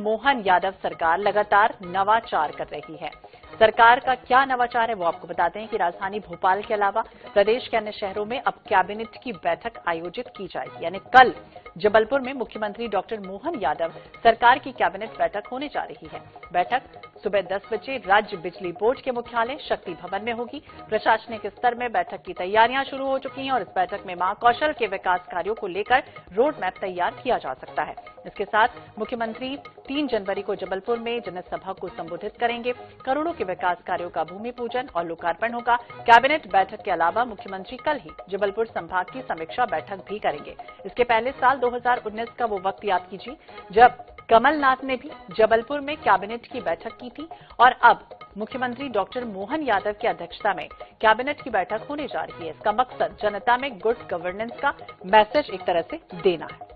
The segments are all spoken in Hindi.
मोहन यादव सरकार लगातार नवाचार कर रही है। सरकार का क्या नवाचार है वो आपको बताते हैं कि राजधानी भोपाल के अलावा प्रदेश के अन्य शहरों में अब कैबिनेट की बैठक आयोजित की जाएगी। यानी कल जबलपुर में मुख्यमंत्री डॉक्टर मोहन यादव सरकार की कैबिनेट बैठक होने जा रही है। बैठक सुबह 10 बजे राज्य बिजली बोर्ड के मुख्यालय शक्ति भवन में होगी। प्रशासनिक स्तर में बैठक की तैयारियां शुरू हो चुकी हैं और इस बैठक में महाकौशल के विकास कार्यों को लेकर रोड मैप तैयार किया जा सकता है। इसके साथ मुख्यमंत्री 3 जनवरी को जबलपुर में जनसभा को संबोधित करेंगे। करोड़ों के विकास कार्यों का भूमि पूजन और लोकार्पण होगा। कैबिनेट बैठक के अलावा मुख्यमंत्री कल ही जबलपुर संभाग की समीक्षा बैठक भी करेंगे। इसके पहले साल 2019 का वो वक्त याद कीजिए जब कमलनाथ ने भी जबलपुर में कैबिनेट की बैठक की थी और अब मुख्यमंत्री डॉक्टर मोहन यादव की अध्यक्षता में कैबिनेट की बैठक होने जा रही है। इसका मकसद जनता में गुड गवर्नेंस का मैसेज एक तरह से देना है।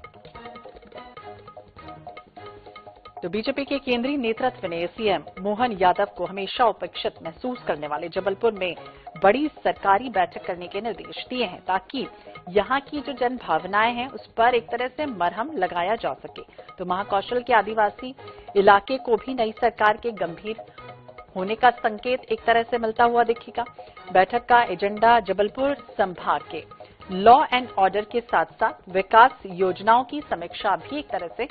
तो बीजेपी के केंद्रीय नेतृत्व ने सीएम मोहन यादव को हमेशा उपेक्षित महसूस करने वाले जबलपुर में बड़ी सरकारी बैठक करने के निर्देश दिए हैं ताकि यहां की जो जन भावनाएं हैं उस पर एक तरह से मरहम लगाया जा सके। तो महाकौशल के आदिवासी इलाके को भी नई सरकार के गंभीर होने का संकेत एक तरह से मिलता हुआ दिखेगा। बैठक का एजेंडा जबलपुर संभाग के लॉ एंड ऑर्डर के साथ साथ विकास योजनाओं की समीक्षा भी एक तरह से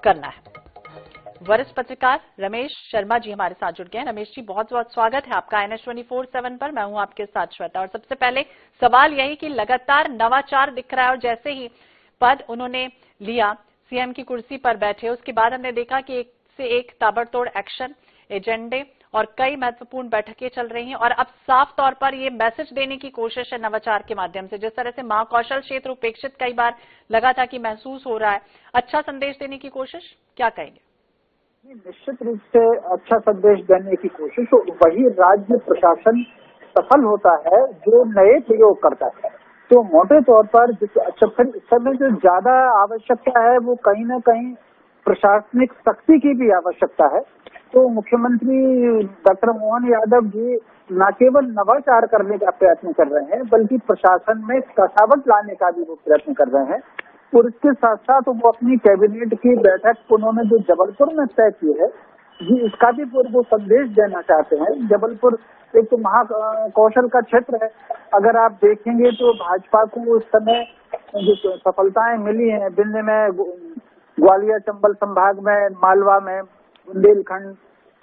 करना है। वरिष्ठ पत्रकार रमेश शर्मा जी हमारे साथ जुड़ गए हैं। रमेश जी, बहुत बहुत स्वागत है आपका NH 24/7 पर। मैं हूं आपके साथ श्वेता। और सबसे पहले सवाल यही कि लगातार नवाचार दिख रहा है और जैसे ही पद उन्होंने लिया, सीएम की कुर्सी पर बैठे, उसके बाद हमने देखा कि एक से एक ताबड़तोड़ एक्शन, एजेंडे और कई महत्वपूर्ण बैठकें चल रही हैं और अब साफ तौर पर ये मैसेज देने की कोशिश है नवाचार के माध्यम से। जिस तरह से महाकौशल क्षेत्र उपेक्षित कई बार लगा था कि महसूस हो रहा है, अच्छा संदेश देने की कोशिश, क्या कहेंगे? निश्चित रूप से अच्छा संदेश देने की कोशिश, तो वही राज्य प्रशासन सफल होता है जो नए प्रयोग करता है। तो मोटे तौर पर अच्छा, फिर इस समय जो ज्यादा आवश्यकता है वो कहीं ना कहीं प्रशासनिक शक्ति की भी आवश्यकता है। तो मुख्यमंत्री डॉक्टर मोहन यादव जी न केवल नवाचार करने का प्रयत्न कर रहे हैं बल्कि प्रशासन में कसावट लाने का भी वो प्रयत्न कर रहे हैं। और इसके साथ साथ वो अपनी कैबिनेट की बैठक उन्होंने जो जबलपुर में तय की है जी, इसका भी वो संदेश देना चाहते हैं। जबलपुर एक तो महाकौशल का क्षेत्र है। अगर आप देखेंगे तो भाजपा को उस समय जो सफलताएं मिली हैं विंध्य में, ग्वालियर चंबल संभाग में, मालवा में, बुंदेलखंड,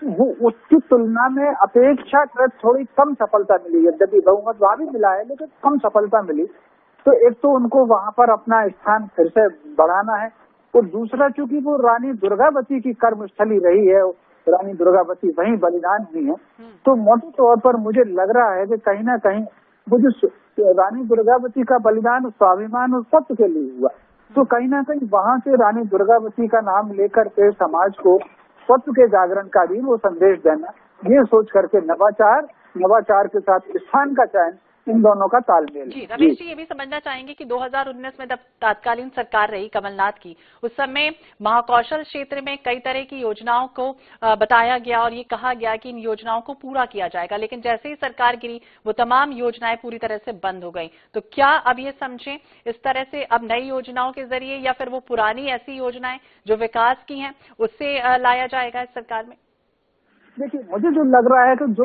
वो उसकी तुलना में अपेक्षाकृत थोड़ी कम सफलता मिली है। यद्यपि बहुमत वहां भी मिला है लेकिन कम सफलता मिली। तो एक तो उनको वहां पर अपना स्थान फिर से बढ़ाना है और दूसरा चूंकि वो रानी दुर्गावती की कर्मस्थली रही है, रानी दुर्गावती वहीं बलिदान हुई है, तो मोटे तौर पर मुझे लग रहा है कि कहीं ना कहीं वो जो रानी दुर्गावती का बलिदान स्वाभिमान और सत्य के लिए हुआ, तो कहीं ना कहीं वहां से रानी दुर्गावती का नाम लेकर के समाज को सत्य के जागरण का भी वो संदेश देना, ये सोच करके नवाचार के साथ स्थान का चयन, इन दोनों का तालमेल। जी रमेश जी, ये भी समझना चाहेंगे कि 2019 में जब तत्कालीन सरकार रही कमलनाथ की, उस समय महाकौशल क्षेत्र में कई तरह की योजनाओं को बताया गया और ये कहा गया कि इन योजनाओं को पूरा किया जाएगा, लेकिन जैसे ही सरकार गिरी वो तमाम योजनाएं पूरी तरह से बंद हो गई। तो क्या अब ये समझें इस तरह से अब नई योजनाओं के जरिए या फिर वो पुरानी ऐसी योजनाएं जो विकास की हैं उससे लाया जाएगा इस सरकार में? देखिए, मुझे जो लग रहा है कि जो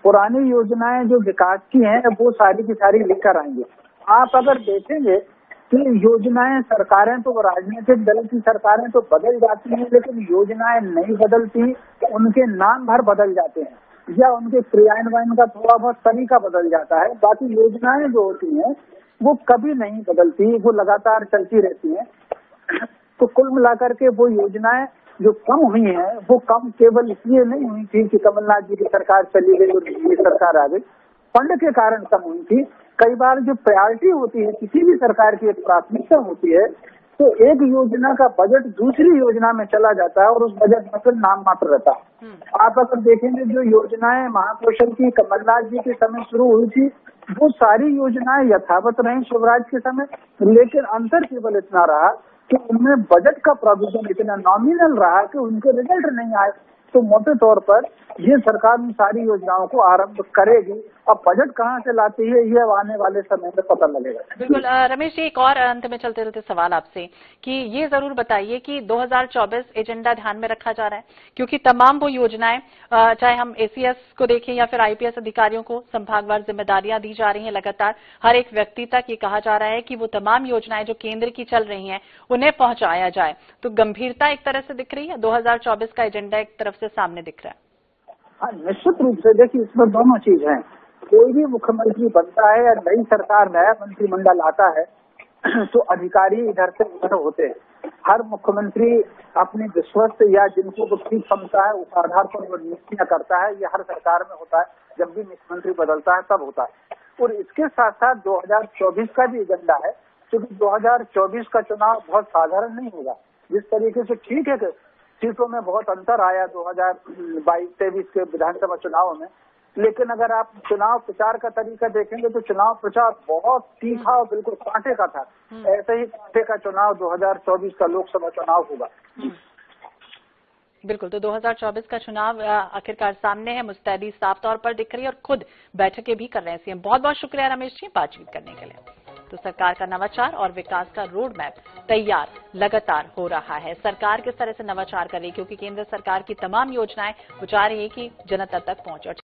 पुरानी योजनाएं जो विकास की हैं वो सारी की सारी लेकर आएंगे। आप अगर देखेंगे कि योजनाएं, सरकारें तो राजनीतिक दल की सरकारें तो बदल जाती हैं लेकिन योजनाएं नहीं बदलती, उनके नाम भर बदल जाते हैं या उनके क्रियान्वयन का थोड़ा बहुत तरीका बदल जाता है। बाकी योजनाएं जो होती हैं वो कभी नहीं बदलती, वो लगातार चलती रहती हैं। तो कुल मिलाकर के वो योजनाएं जो कम हुई हैं वो कम केवल इसलिए नहीं हुई थी कि कमलनाथ जी की सरकार चली गई और ये सरकार आ गई, फंड के कारण कम हुई थी। कई बार जो प्रायोरिटी होती है, किसी भी सरकार की एक प्राथमिकता होती है, तो एक योजना का बजट दूसरी योजना में चला जाता है और उस बजट में फिर नाम मात्र रहता है। आप अगर देखेंगे जो योजनाएं महाकौशल की कमलनाथ जी के समय शुरू हुई थी वो सारी योजनाएं यथावत रही शिवराज के समय, लेकिन अंतर केवल इतना रहा कि उनमें बजट का प्रोविजन इतना नॉमिनल रहा कि उनके रिजल्ट नहीं आए। तो मोटे तौर पर ये सरकार उन सारी योजनाओं को आरंभ करेगी। अब बजट कहाँ से लाती है ये आने वाले समय में पता लगेगा। बिल्कुल रमेश जी, एक और अंत में चलते चलते सवाल आपसे कि ये जरूर बताइए कि 2024 एजेंडा ध्यान में रखा जा रहा है, क्योंकि तमाम वो योजनाएं चाहे हम एसीएस को देखें या फिर आईपीएस अधिकारियों को संभागवार जिम्मेदारियां दी जा रही हैं लगातार, हर एक व्यक्ति तक ये कहा जा रहा है कि वो तमाम योजनाएं जो केंद्र की चल रही हैं उन्हें पहुंचाया जाए। तो गंभीरता एक तरह से दिख रही है, 2024 का एजेंडा एक तरफ से सामने दिख रहा है। हाँ, निश्चित रूप से देखिए इसमें दोनों चीज हैं। कोई भी मुख्यमंत्री बनता है या नई सरकार नया मंत्रिमंडल आता है तो अधिकारी इधर से उधर होते हैं। हर मुख्यमंत्री अपनी विश्वस्त या जिनको ठीक क्षमता है उस आधार पर वो नियुक्तियां करता है। ये हर सरकार में होता है, जब भी मुख्यमंत्री बदलता है तब होता है। और इसके साथ साथ 2024 का भी एजेंडा है, क्योंकि 2024 का चुनाव बहुत साधारण नहीं होगा। जिस तरीके से ठीक है कि सीटों में बहुत अंतर आया 2022-23 के विधानसभा चुनाव में, लेकिन अगर आप चुनाव प्रचार का तरीका देखेंगे तो चुनाव प्रचार बहुत तीखा और बिल्कुल कांटे का था। ऐसे ही कांटे का चुनाव 2024 का लोकसभा चुनाव होगा। बिल्कुल, तो 2024 का चुनाव आखिरकार सामने है, मुस्तैदी साफ तौर पर दिख रही है और खुद बैठकें भी कर रहे हैं सीएम। बहुत बहुत शुक्रिया रमेश जी बातचीत करने के लिए। तो सरकार का नवाचार और विकास का रोड मैप तैयार लगातार हो रहा है। सरकार किस तरह से नवाचार कर रही है, क्योंकि केंद्र सरकार की तमाम योजनाएं वो चाह रही है कि जनता तक पहुंचे।